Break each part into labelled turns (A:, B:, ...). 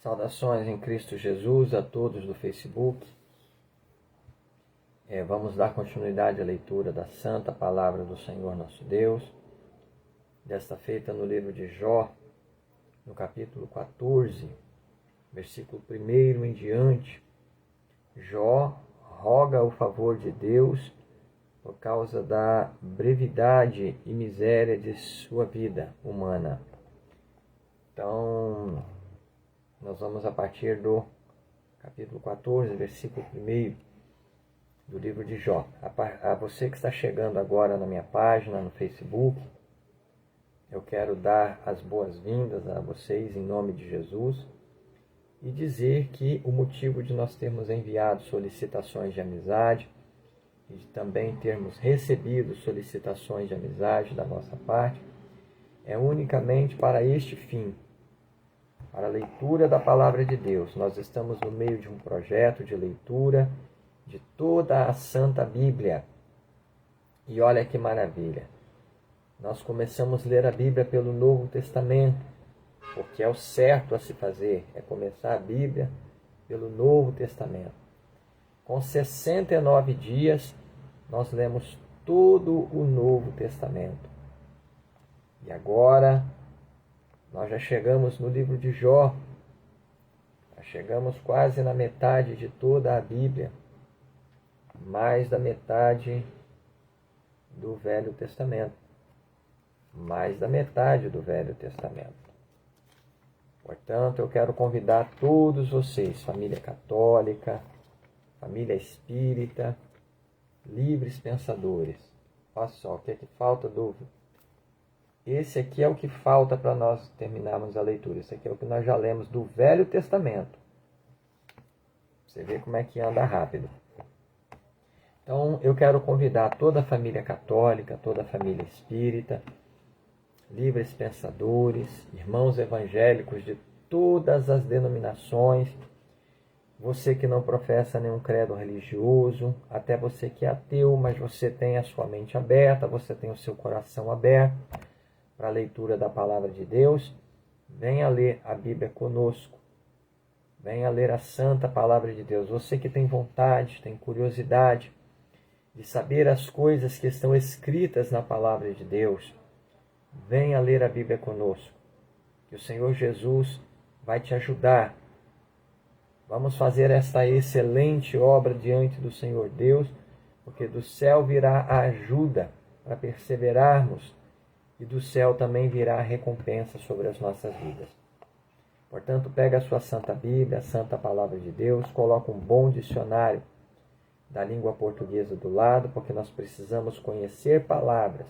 A: Saudações em Cristo Jesus a todos do Facebook. Vamos dar continuidade à leitura da Santa Palavra do Senhor nosso Deus. Desta feita no livro de Jó, no capítulo 14, versículo 1 em diante. Jó roga o favor de Deus por causa da brevidade e miséria de sua vida humana. Então, nós vamos a partir do capítulo 14, versículo 1 do livro de Jó. A você que está chegando agora na minha página, no Facebook, eu quero dar as boas-vindas a vocês em nome de Jesus e dizer que o motivo de nós termos enviado solicitações de amizade e de também termos recebido solicitações de amizade da nossa parte é unicamente para este fim, para a leitura da Palavra de Deus. Nós estamos no meio de um projeto de leitura de toda a Santa Bíblia. E olha que maravilha! Nós começamos a ler a Bíblia pelo Novo Testamento, porque é o certo a se fazer, é começar a Bíblia pelo Novo Testamento. Com 69 dias, nós lemos todo o Novo Testamento. E agora, nós já chegamos no livro de Jó, já chegamos quase na metade de toda a Bíblia, mais da metade do Velho Testamento, mais da metade do Velho Testamento. Portanto, eu quero convidar todos vocês, família católica, família espírita, livres pensadores. Olha só, o que é que falta dúvida? Esse aqui é o que falta para nós terminarmos a leitura. Esse aqui é o que nós já lemos do Velho Testamento. Você vê como é que anda rápido. Então, eu quero convidar toda a família católica, toda a família espírita, livres pensadores, irmãos evangélicos de todas as denominações, você que não professa nenhum credo religioso, até você que é ateu, mas você tem a sua mente aberta, você tem o seu coração aberto para a leitura da Palavra de Deus, venha ler a Bíblia conosco, venha ler a Santa Palavra de Deus. Você que tem vontade, tem curiosidade de saber as coisas que estão escritas na Palavra de Deus, venha ler a Bíblia conosco, que o Senhor Jesus vai te ajudar. Vamos fazer esta excelente obra diante do Senhor Deus, porque do céu virá a ajuda para perseverarmos e do céu também virá a recompensa sobre as nossas vidas. Portanto, pega a sua Santa Bíblia, a Santa Palavra de Deus, coloca um bom dicionário da língua portuguesa do lado, porque nós precisamos conhecer palavras.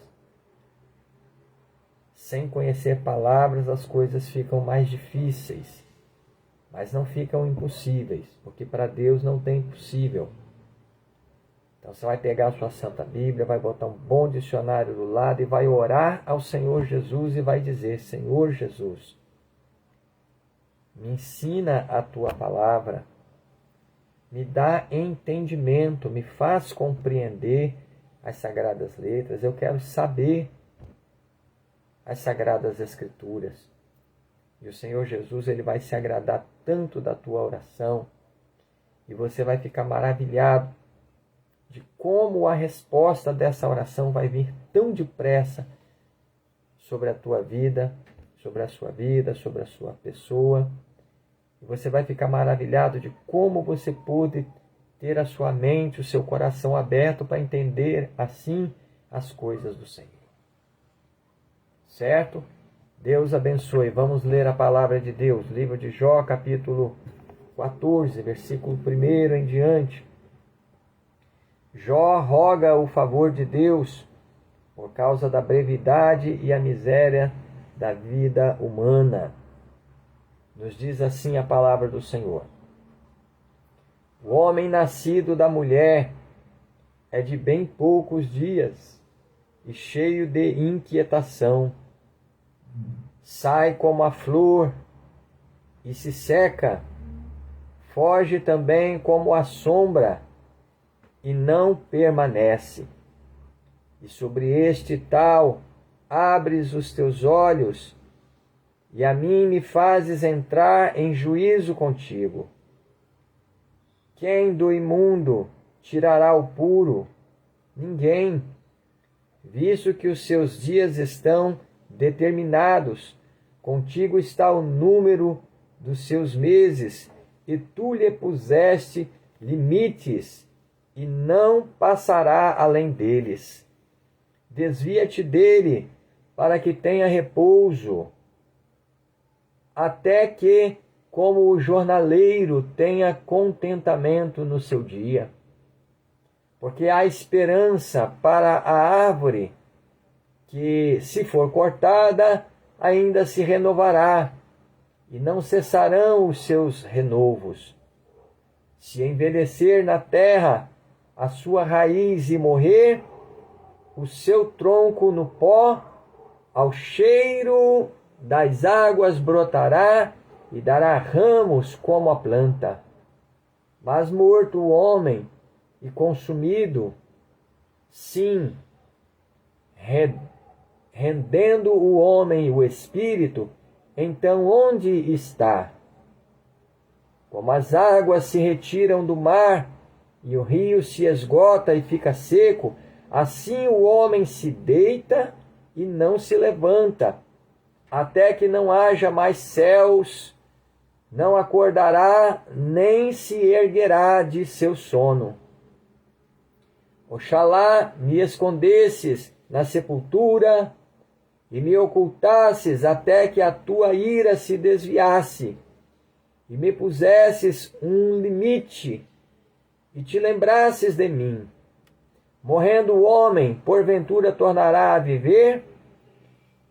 A: Sem conhecer palavras, as coisas ficam mais difíceis, mas não ficam impossíveis, porque para Deus não tem impossível. Então você vai pegar a sua Santa Bíblia, vai botar um bom dicionário do lado e vai orar ao Senhor Jesus e vai dizer: Senhor Jesus, me ensina a tua palavra, me dá entendimento, me faz compreender as sagradas letras, eu quero saber as sagradas escrituras. E o Senhor Jesus, ele vai se agradar tanto da tua oração, e você vai ficar maravilhado de como a resposta dessa oração vai vir tão depressa sobre a tua vida, sobre a sua vida, sobre a sua pessoa. E você vai ficar maravilhado de como você pôde ter a sua mente, o seu coração aberto para entender assim as coisas do Senhor. Certo? Deus abençoe. Vamos ler a palavra de Deus. Livro de Jó, capítulo 14, versículo 1 em diante. Jó roga o favor de Deus por causa da brevidade e a miséria da vida humana. Nos diz assim a palavra do Senhor: o homem nascido da mulher é de bem poucos dias e cheio de inquietação. Sai como a flor e se seca, foge também como a sombra e não permanece. E sobre este tal abres os teus olhos e a mim me fazes entrar em juízo contigo. Quem do imundo tirará o puro? Ninguém, visto que os seus dias estão determinados, contigo está o número dos seus meses, e tu lhe puseste limites, e não passará além deles. Desvia-te dele, para que tenha repouso, até que, como o jornaleiro, tenha contentamento no seu dia. Porque há esperança para a árvore, que, se for cortada, ainda se renovará, e não cessarão os seus renovos. Se envelhecer na terra a sua raiz e morrer, o seu tronco no pó, ao cheiro das águas brotará e dará ramos como a planta. Mas morto o homem e consumido, sim, rendendo o homem o espírito, então onde está? Como as águas se retiram do mar e o rio se esgota e fica seco, assim o homem se deita e não se levanta, até que não haja mais céus, não acordará nem se erguerá de seu sono. Oxalá me escondesses na sepultura e me ocultasses até que a tua ira se desviasse, e me pusesses um limite, e te lembrasses de mim. Morrendo o homem, porventura tornará a viver?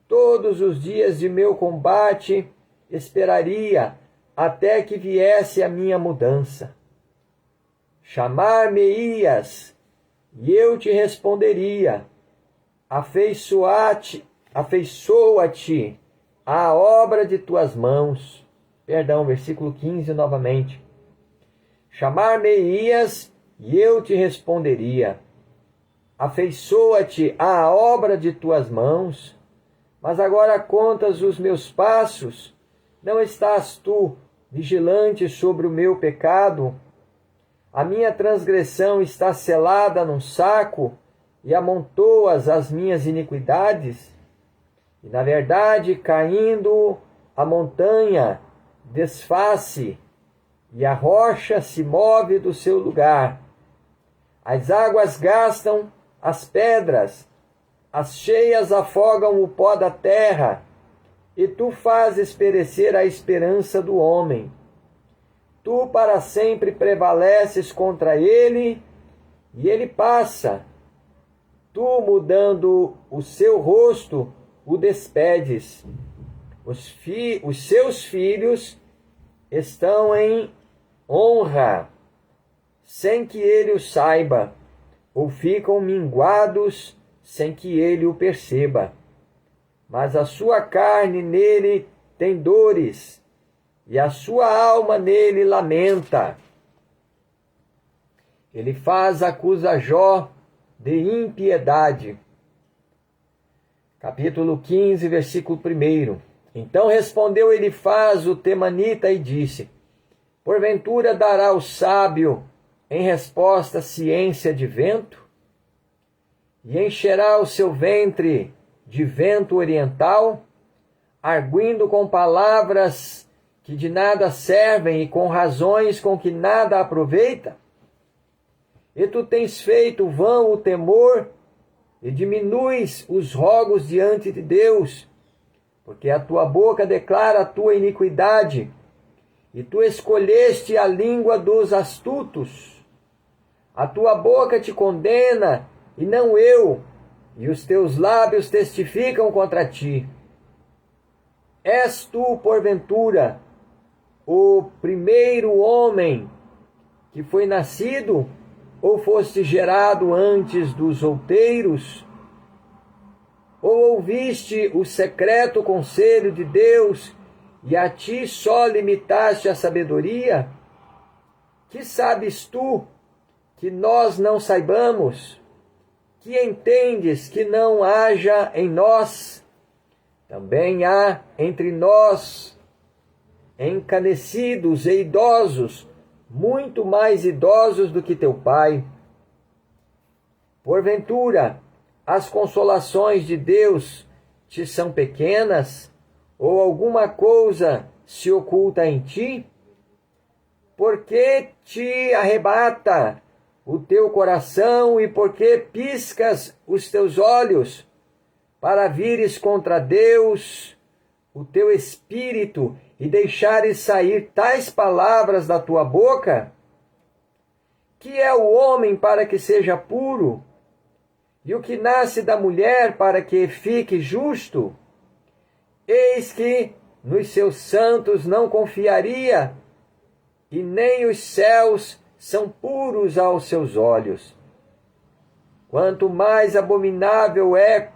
A: Todos os dias de meu combate esperaria, até que viesse a minha mudança. Chamar-me-ias, e eu te responderia. Afeiçoa-te à obra de tuas mãos. Perdão, versículo 15 novamente. Chamar-me-ias, e eu te responderia. Afeiçoa-te à obra de tuas mãos. Mas agora contas os meus passos. Não estás tu vigilante sobre o meu pecado? A minha transgressão está selada num saco, e amontoas as minhas iniquidades? E na verdade, caindo a montanha, desfaz-se, e a rocha se move do seu lugar. As águas gastam as pedras, as cheias afogam o pó da terra, e tu fazes perecer a esperança do homem. Tu para sempre prevaleces contra ele, e ele passa. Tu, mudando o seu rosto, o despedes. Os seus filhos estão em honra, sem que ele o saiba, ou ficam minguados, sem que ele o perceba. Mas a sua carne nele tem dores, e a sua alma nele lamenta. Ele acusa Jó de impiedade. Capítulo 15, versículo 1. Então respondeu Elifaz, o temanita, e disse: porventura dará o sábio em resposta ciência de vento? E encherá o seu ventre de vento oriental, arguindo com palavras que de nada servem e com razões com que nada aproveita? E tu tens feito vão o temor e diminuis os rogos diante de Deus, porque a tua boca declara a tua iniquidade, e tu escolheste a língua dos astutos. A tua boca te condena, e não eu, e os teus lábios testificam contra ti. És tu, porventura, o primeiro homem que foi nascido, ou foste gerado antes dos outeiros? Ou ouviste o secreto conselho de Deus, e a ti só limitaste a sabedoria? Que sabes tu que nós não saibamos? Que entendes que não haja em nós? Também há entre nós encanecidos e idosos, muito mais idosos do que teu pai. Porventura, as consolações de Deus te são pequenas, ou alguma coisa se oculta em ti? Por que te arrebata o teu coração e por que piscas os teus olhos para vires contra Deus o teu espírito e deixares sair tais palavras da tua boca? Que é o homem para que seja puro? E o que nasce da mulher para que fique justo? Eis que nos seus santos não confiaria, e nem os céus são puros aos seus olhos. Quanto mais abominável é,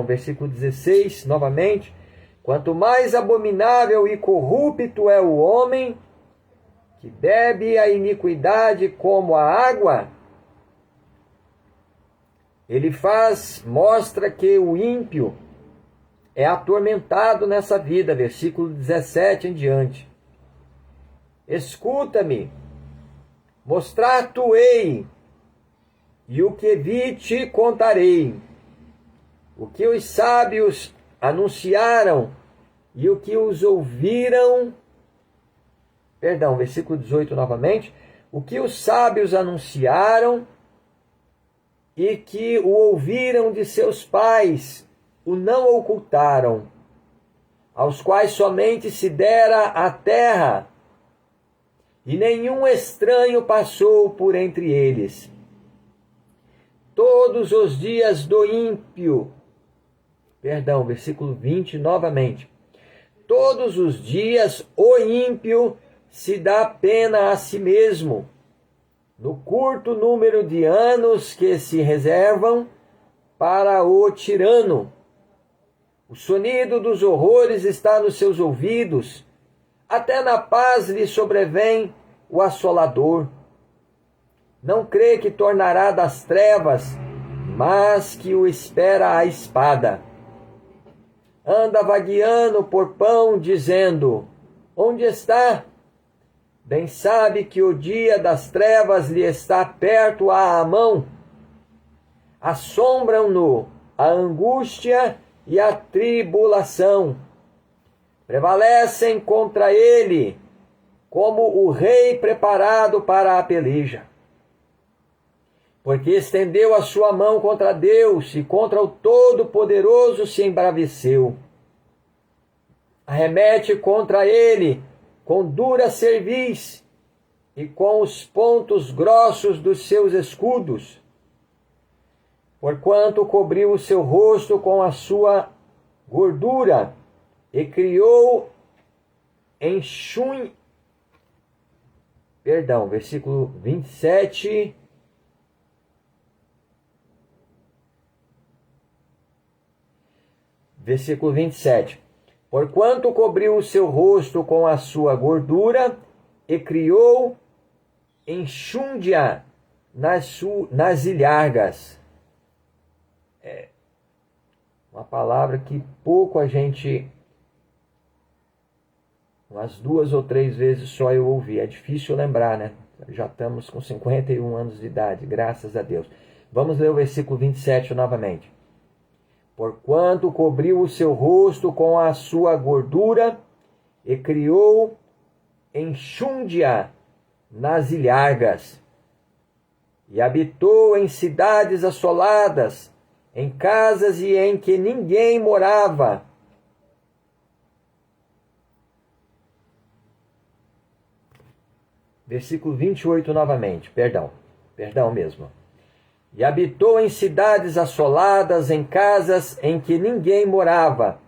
A: versículo 16, novamente, quanto mais abominável e corrupto é o homem, que bebe a iniquidade como a água, ele mostra que o ímpio é atormentado nessa vida, versículo 17 em diante. Escuta-me, mostrar-te-ei, e o que vi te contarei. O que os sábios anunciaram e o que os ouviram, versículo 18 novamente, o que os sábios anunciaram e que o ouviram de seus pais, o não ocultaram, aos quais somente se dera a terra, e nenhum estranho passou por entre eles. Todos os dias do ímpio, versículo 20 novamente, todos os dias o ímpio se dá pena a si mesmo, no curto número de anos que se reservam para o tirano. O sonido dos horrores está nos seus ouvidos, até na paz lhe sobrevém o assolador. Não crê que tornará das trevas, mas que o espera a espada. Anda vagueando por pão, dizendo: onde está? Bem sabe que o dia das trevas lhe está perto à mão. Assombram-no a angústia e a tribulação. Prevalecem contra ele, como o rei preparado para a peleja. Porque estendeu a sua mão contra Deus e contra o Todo-Poderoso se embraveceu. Arremete contra ele com dura cerviz e com os pontos grossos dos seus escudos. Porquanto cobriu o seu rosto com a sua gordura e criou versículo 27. Versículo 27. Porquanto cobriu o seu rosto com a sua gordura e criou enxúndia nas ilhargas. É uma palavra que pouco a gente, umas 2 ou 3 vezes só eu ouvi. É difícil lembrar, né? Já estamos com 51 anos de idade, graças a Deus. Vamos ler o versículo 27 novamente. Porquanto cobriu o seu rosto com a sua gordura e criou enxúndia nas ilhargas, e habitou em cidades assoladas, em casas e em que ninguém morava. Versículo 28 novamente, perdão mesmo. E habitou em cidades assoladas, em casas em que ninguém morava,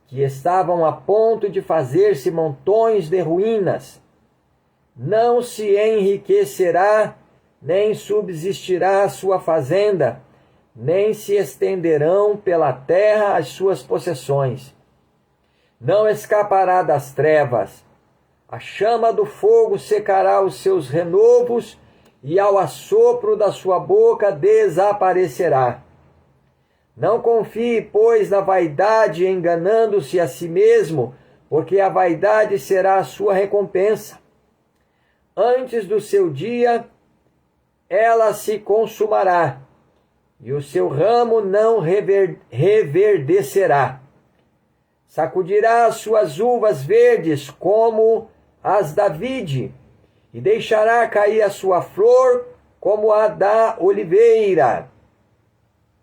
A: que estavam a ponto de fazer-se montões de ruínas. Não se enriquecerá, nem subsistirá a sua fazenda, nem se estenderão pela terra as suas possessões. Não escapará das trevas. A chama do fogo secará os seus renovos, e ao assopro da sua boca desaparecerá. Não confie, pois, na vaidade, enganando-se a si mesmo, porque a vaidade será a sua recompensa. Antes do seu dia, ela se consumará, e o seu ramo não reverdecerá. Sacudirá as suas uvas verdes como as da vide, e deixará cair a sua flor como a da oliveira.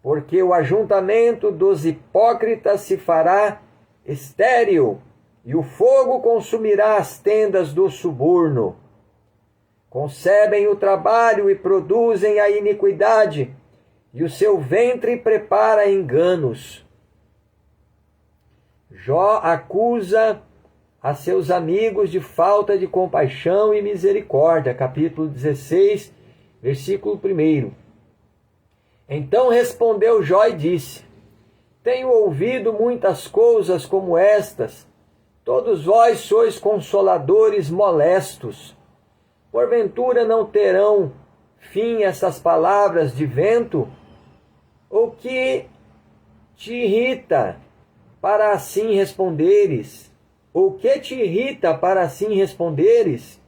A: Porque o ajuntamento dos hipócritas se fará estéril, e o fogo consumirá as tendas do suborno. Concebem o trabalho e produzem a iniquidade, e o seu ventre prepara enganos. Jó acusa a seus amigos de falta de compaixão e misericórdia. Capítulo 16, versículo 1. Então respondeu Jó e disse: Tenho ouvido muitas coisas como estas. Todos vós sois consoladores molestos. Porventura não terão fim essas palavras de vento? O que te irrita para assim responderes? O que te irrita para assim responderes?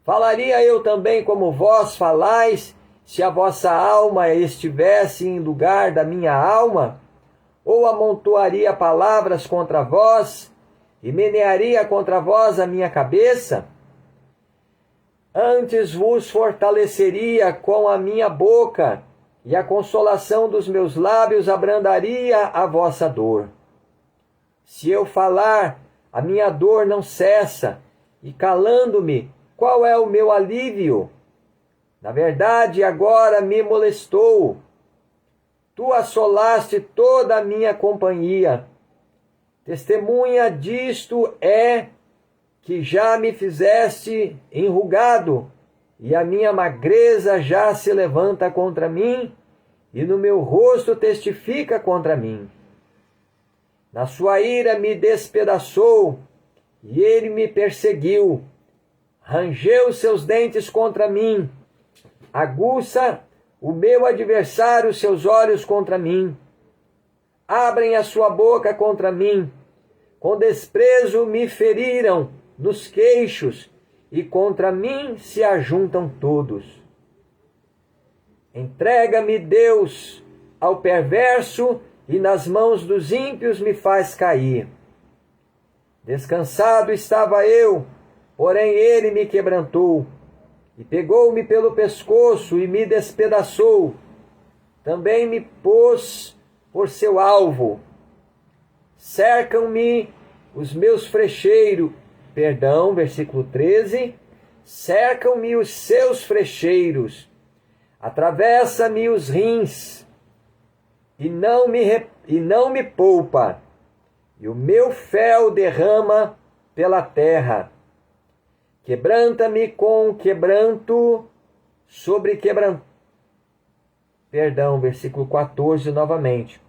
A: Falaria eu também como vós falais, se a vossa alma estivesse em lugar da minha alma? Ou amontoaria palavras contra vós, e menearia contra vós a minha cabeça? Antes vos fortaleceria com a minha boca, e a consolação dos meus lábios abrandaria a vossa dor. Se eu falar, a minha dor não cessa, e calando-me, qual é o meu alívio? Na verdade, agora me molestou. Tu assolaste toda a minha companhia. Testemunha disto é que já me fizeste enrugado, e a minha magreza já se levanta contra mim, e no meu rosto testifica contra mim. Na sua ira me despedaçou, e ele me perseguiu. Rangeu seus dentes contra mim. Aguça o meu adversário seus olhos contra mim. Abrem a sua boca contra mim. Com desprezo me feriram nos queixos, e contra mim se ajuntam todos. Entrega-me, Deus, ao perverso, e nas mãos dos ímpios me faz cair. Descansado estava eu, porém ele me quebrantou, e pegou-me pelo pescoço e me despedaçou. Também me pôs por seu alvo. Cercam-me os meus frecheiros, versículo 13, cercam-me os seus frecheiros, atravessa-me os rins, e não me poupa, e o meu fel derrama pela terra. Quebranta-me com quebranto sobre quebranto. Versículo 14 novamente.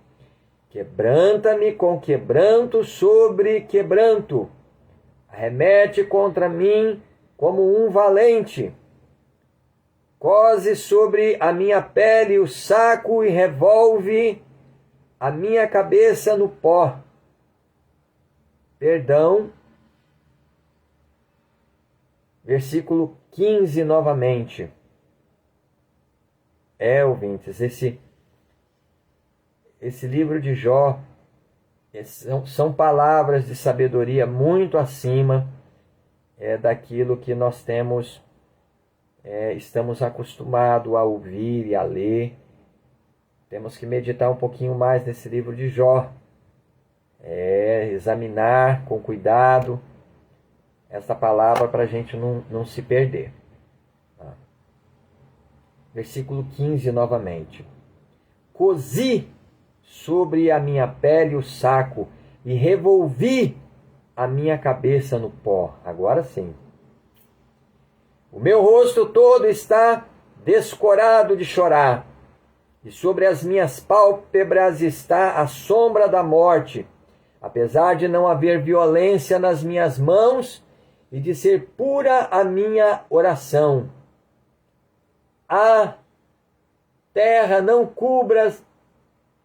A: Quebranta-me com quebranto sobre quebranto. Arremete contra mim como um valente. Cose sobre a minha pele o saco e revolve a minha cabeça no pó. Versículo 15 novamente. Ouvintes, esse livro de Jó são palavras de sabedoria muito acima daquilo que nós estamos acostumados a ouvir e a ler. Temos que meditar um pouquinho mais nesse livro de Jó, examinar com cuidado essa palavra para a gente não se perder. Versículo 15 novamente. Cozi sobre a minha pele o saco e revolvi a minha cabeça no pó. Agora sim. O meu rosto todo está descorado de chorar, e sobre as minhas pálpebras está a sombra da morte, apesar de não haver violência nas minhas mãos e de ser pura a minha oração. A terra não cubra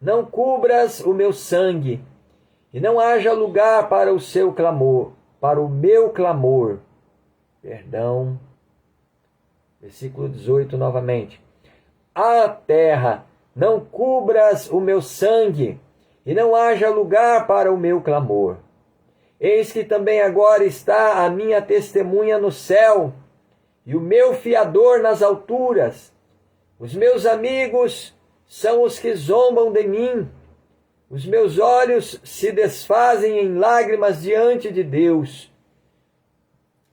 A: não cubras o meu sangue, e não haja lugar para o seu clamor, para o meu clamor. Perdão. Versículo 18 novamente. Ah, terra, não cubras o meu sangue, e não haja lugar para o meu clamor. Eis que também agora está a minha testemunha no céu, e o meu fiador nas alturas. Os meus amigos são os que zombam de mim. Os meus olhos se desfazem em lágrimas diante de Deus.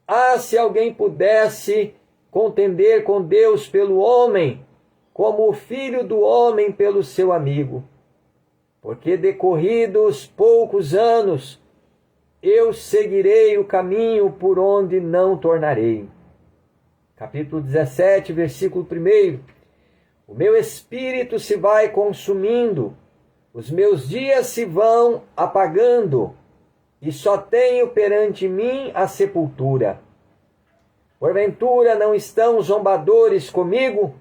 A: Ah, se alguém pudesse contender com Deus pelo homem, como o filho do homem pelo seu amigo. Porque decorridos poucos anos, eu seguirei o caminho por onde não tornarei. Capítulo 17, versículo 1. O meu espírito se vai consumindo, os meus dias se vão apagando, e só tenho perante mim a sepultura. Porventura não estão zombadores comigo?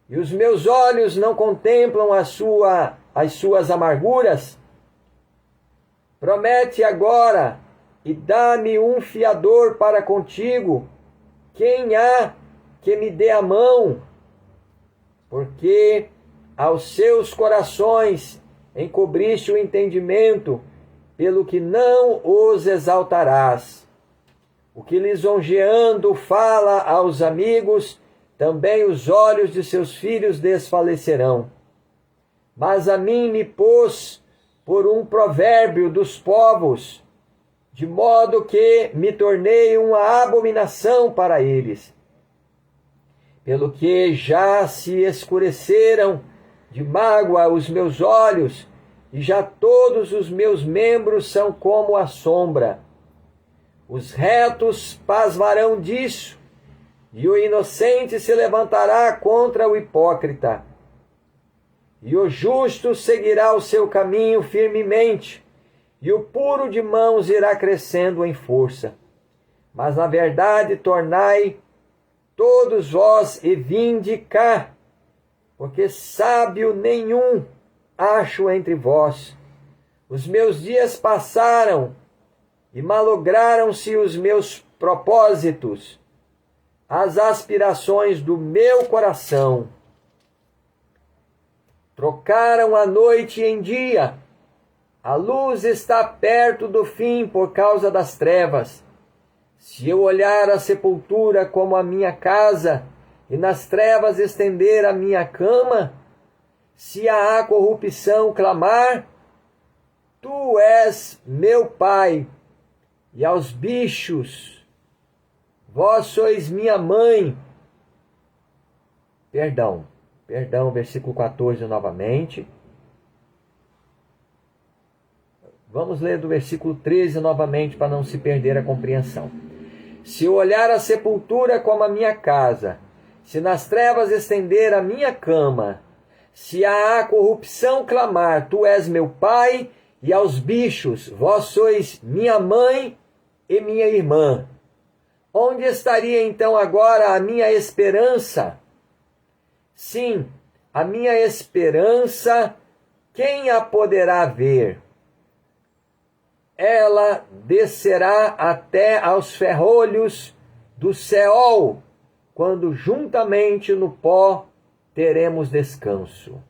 A: E os meus olhos não contemplam as suas amarguras? Promete agora e dá-me um fiador para contigo. Quem há que me dê a mão? Porque aos seus corações encobriste o entendimento, pelo que não os exaltarás. O que lisonjeando fala aos amigos, também os olhos de seus filhos desfalecerão. Mas a mim me pôs por um provérbio dos povos, de modo que me tornei uma abominação para eles. Pelo que já se escureceram de mágoa os meus olhos, e já todos os meus membros são como a sombra. Os retos pasmarão disso, e o inocente se levantará contra o hipócrita. E o justo seguirá o seu caminho firmemente, e o puro de mãos irá crescendo em força. Mas na verdade tornai todos vós e vinde cá, porque sábio nenhum acho entre vós. Os meus dias passaram, e malograram-se os meus propósitos, as aspirações do meu coração. Trocaram a noite em dia, a luz está perto do fim por causa das trevas. Se eu olhar a sepultura como a minha casa, e nas trevas estender a minha cama, se a corrupção clamar, tu és meu pai, e aos bichos, vós sois minha mãe. Perdão, versículo 14 novamente. Vamos ler do versículo 13 novamente para não se perder a compreensão. Se eu olhar a sepultura como a minha casa, se nas trevas estender a minha cama, se a corrupção clamar, tu és meu pai, e aos bichos, vós sois minha mãe e minha irmã. Onde estaria então agora a minha esperança? Sim, a minha esperança, quem a poderá ver? Ela descerá até aos ferrolhos do Seol, quando juntamente no pó teremos descanso.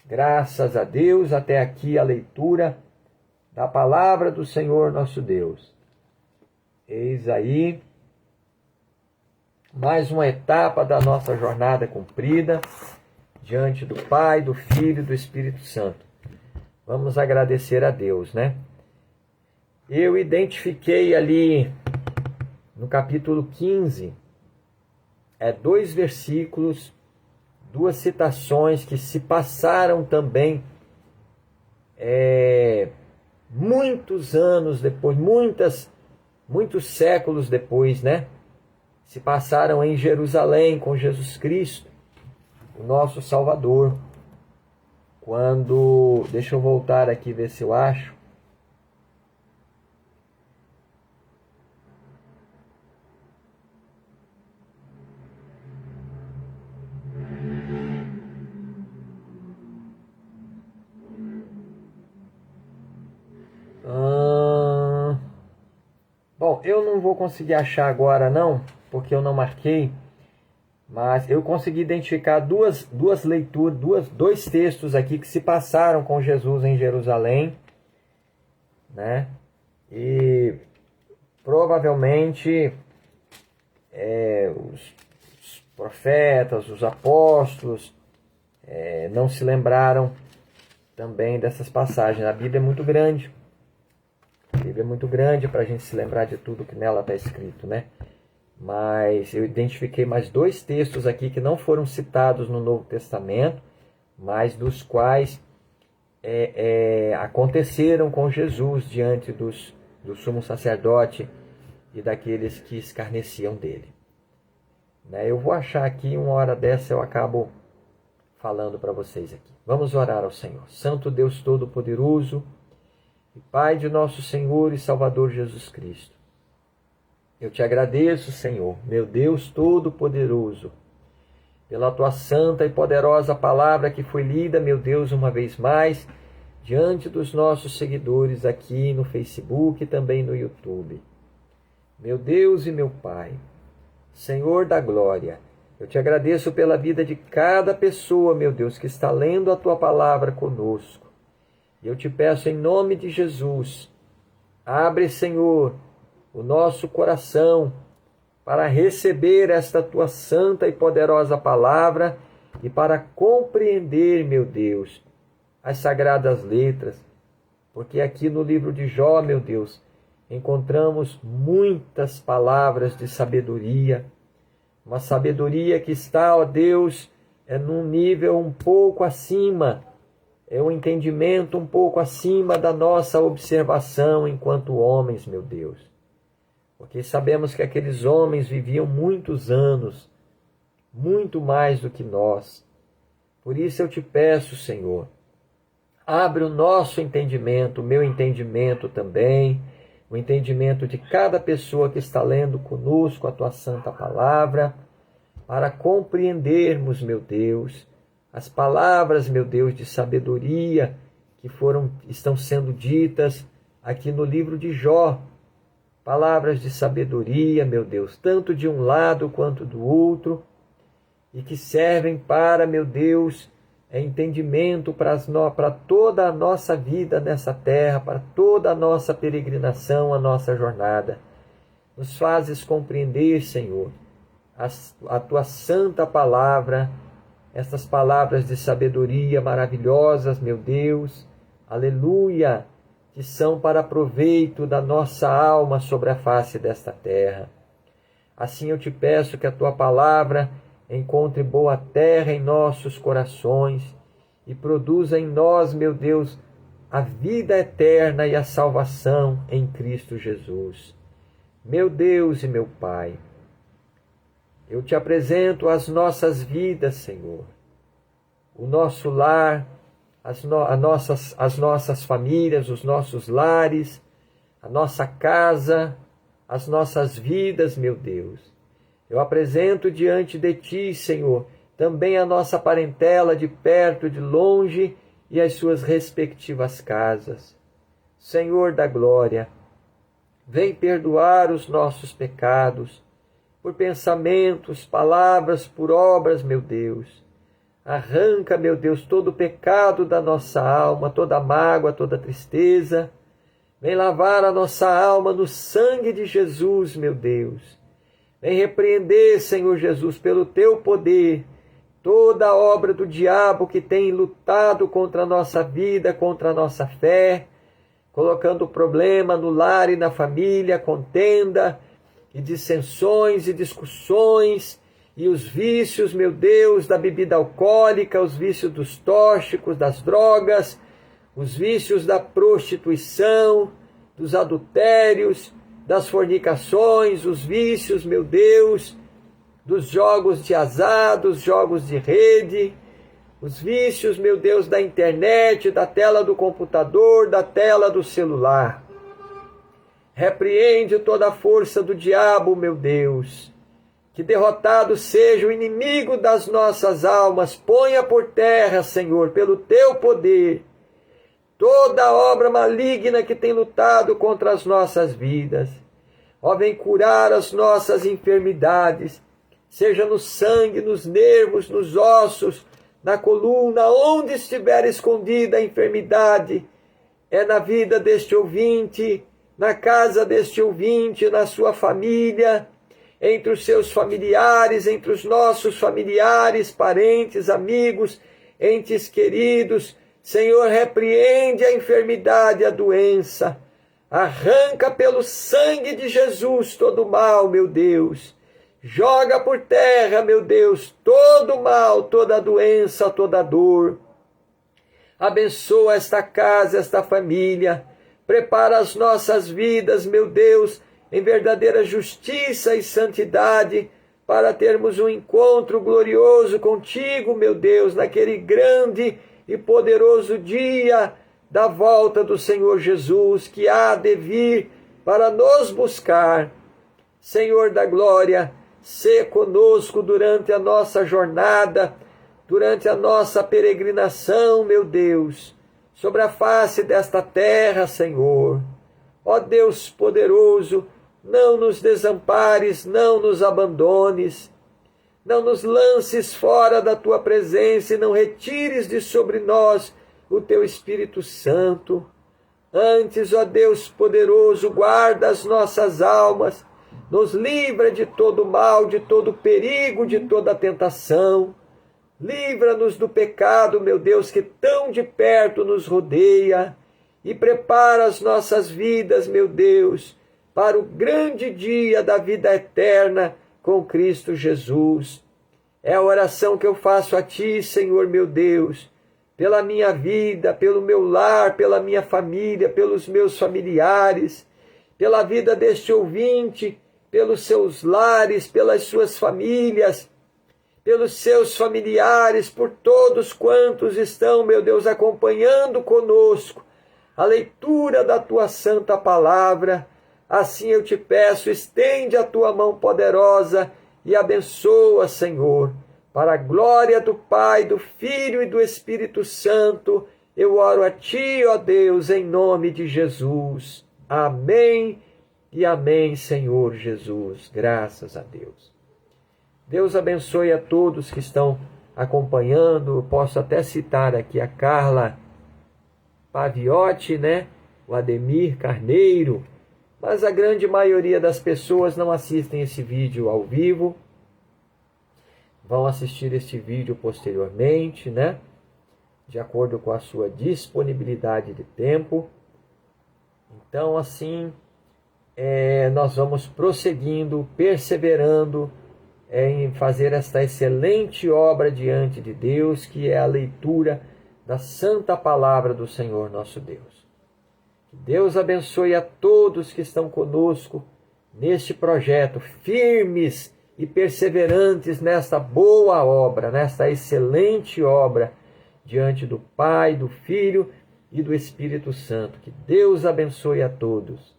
A: Graças a Deus, até aqui a leitura da palavra do Senhor nosso Deus. Eis aí mais uma etapa da nossa jornada cumprida, diante do Pai, do Filho e do Espírito Santo. Vamos agradecer a Deus, né? Eu identifiquei ali no capítulo 15, dois versículos, duas citações que se passaram também muitos anos depois, muitos séculos depois, né? Se passaram em Jerusalém com Jesus Cristo, o nosso Salvador. Quando, deixa eu voltar aqui ver se eu acho. eu não vou conseguir achar agora não, porque eu não marquei, mas eu consegui identificar duas leituras, dois textos aqui que se passaram com Jesus em Jerusalém, né? E provavelmente os profetas, os apóstolos não se lembraram também dessas passagens. A Bíblia é muito grande. A Bíblia é muito grande para a gente se lembrar de tudo que nela está escrito, né? Mas eu identifiquei mais dois textos aqui que não foram citados no Novo Testamento, mas dos quais aconteceram com Jesus diante do sumo sacerdote e daqueles que escarneciam dele. Né? Eu vou achar aqui, uma hora dessa eu acabo falando para vocês aqui. Vamos orar ao Senhor. Santo Deus Todo-Poderoso e Pai de nosso Senhor e Salvador Jesus Cristo. Eu te agradeço, Senhor, meu Deus Todo-Poderoso, pela tua santa e poderosa palavra que foi lida, meu Deus, uma vez mais, diante dos nossos seguidores aqui no Facebook e também no YouTube. Meu Deus e meu Pai, Senhor da glória, eu te agradeço pela vida de cada pessoa, meu Deus, que está lendo a tua palavra conosco. E eu te peço em nome de Jesus, abre, Senhor, o nosso coração para receber esta tua santa e poderosa palavra e para compreender, meu Deus, as sagradas letras, porque aqui no livro de Jó, meu Deus, encontramos muitas palavras de sabedoria, uma sabedoria que está, ó Deus, num nível um pouco acima, um entendimento um pouco acima da nossa observação enquanto homens, meu Deus. Porque sabemos que aqueles homens viviam muitos anos, muito mais do que nós. Por isso eu te peço, Senhor, abre o nosso entendimento, o meu entendimento também, o entendimento de cada pessoa que está lendo conosco a tua santa palavra, para compreendermos, meu Deus, as palavras, meu Deus, de sabedoria que estão sendo ditas aqui no livro de Jó. Palavras de sabedoria, meu Deus, tanto de um lado quanto do outro, e que servem para, meu Deus, entendimento para toda a nossa vida nessa terra, para toda a nossa peregrinação, a nossa jornada. Nos fazes compreender, Senhor, a tua santa palavra, essas palavras de sabedoria maravilhosas, meu Deus, aleluia, que são para proveito da nossa alma sobre a face desta terra. Assim eu te peço que a tua palavra encontre boa terra em nossos corações e produza em nós, meu Deus, a vida eterna e a salvação em Cristo Jesus. Meu Deus e meu Pai, eu te apresento as nossas vidas, Senhor, o nosso lar, as nossas famílias, os nossos lares, a nossa casa, as nossas vidas, meu Deus. Eu apresento diante de ti, Senhor, também a nossa parentela de perto, de longe e as suas respectivas casas. Senhor da glória, vem perdoar os nossos pecados, por pensamentos, palavras, por obras, meu Deus. Arranca, meu Deus, todo o pecado da nossa alma, toda mágoa, toda tristeza. Vem lavar a nossa alma no sangue de Jesus, meu Deus. Vem repreender, Senhor Jesus, pelo teu poder, toda a obra do diabo que tem lutado contra a nossa vida, contra a nossa fé, colocando problema no lar e na família, contenda e dissensões e discussões, e os vícios, meu Deus, da bebida alcoólica, os vícios dos tóxicos, das drogas, os vícios da prostituição, dos adultérios, das fornicações, os vícios, meu Deus, dos jogos de azar, dos jogos de rede, os vícios, meu Deus, da internet, da tela do computador, da tela do celular. Repreende toda a força do diabo, meu Deus. Que derrotado seja o inimigo das nossas almas. Ponha por terra, Senhor, pelo teu poder, toda obra maligna que tem lutado contra as nossas vidas. Ó, vem curar as nossas enfermidades, seja no sangue, nos nervos, nos ossos, na coluna, onde estiver escondida a enfermidade, é na vida deste ouvinte, na casa deste ouvinte, na sua família, entre os seus familiares, entre os nossos familiares, parentes, amigos, entes queridos. Senhor, repreende a enfermidade, a doença. Arranca pelo sangue de Jesus todo o mal, meu Deus. Joga por terra, meu Deus, todo o mal, toda a doença, toda a dor. Abençoa esta casa, esta família. Prepara as nossas vidas, meu Deus, em verdadeira justiça e santidade, para termos um encontro glorioso contigo, meu Deus, naquele grande e poderoso dia da volta do Senhor Jesus, que há de vir para nos buscar. Senhor da glória, sê conosco durante a nossa jornada, durante a nossa peregrinação, meu Deus, sobre a face desta terra, Senhor. Ó Deus poderoso, não nos desampares, não nos abandones, não nos lances fora da tua presença e não retires de sobre nós o teu Espírito Santo. Antes, ó Deus poderoso, guarda as nossas almas, nos livra de todo mal, de todo perigo, de toda tentação. Livra-nos do pecado, meu Deus, que tão de perto nos rodeia, e prepara as nossas vidas, meu Deus, para o grande dia da vida eterna com Cristo Jesus. É a oração que eu faço a Ti, Senhor meu Deus, pela minha vida, pelo meu lar, pela minha família, pelos meus familiares, pela vida deste ouvinte, pelos seus lares, pelas suas famílias, pelos seus familiares, por todos quantos estão, meu Deus, acompanhando conosco a leitura da Tua santa palavra. Assim eu te peço, estende a Tua mão poderosa e abençoa, Senhor. Para a glória do Pai, do Filho e do Espírito Santo, eu oro a Ti, ó Deus, em nome de Jesus. Amém e amém, Senhor Jesus. Graças a Deus. Deus abençoe a todos que estão acompanhando. Eu posso até citar aqui a Carla Paviotti, né? O Ademir Carneiro. Mas a grande maioria das pessoas não assistem esse vídeo ao vivo. Vão assistir este vídeo posteriormente, né? De acordo com a sua disponibilidade de tempo. Então, assim, nós vamos prosseguindo, perseverando em fazer esta excelente obra diante de Deus, que é a leitura da santa palavra do Senhor nosso Deus. Que Deus abençoe a todos que estão conosco neste projeto, firmes e perseverantes nesta boa obra, nesta excelente obra, diante do Pai, do Filho e do Espírito Santo. Que Deus abençoe a todos.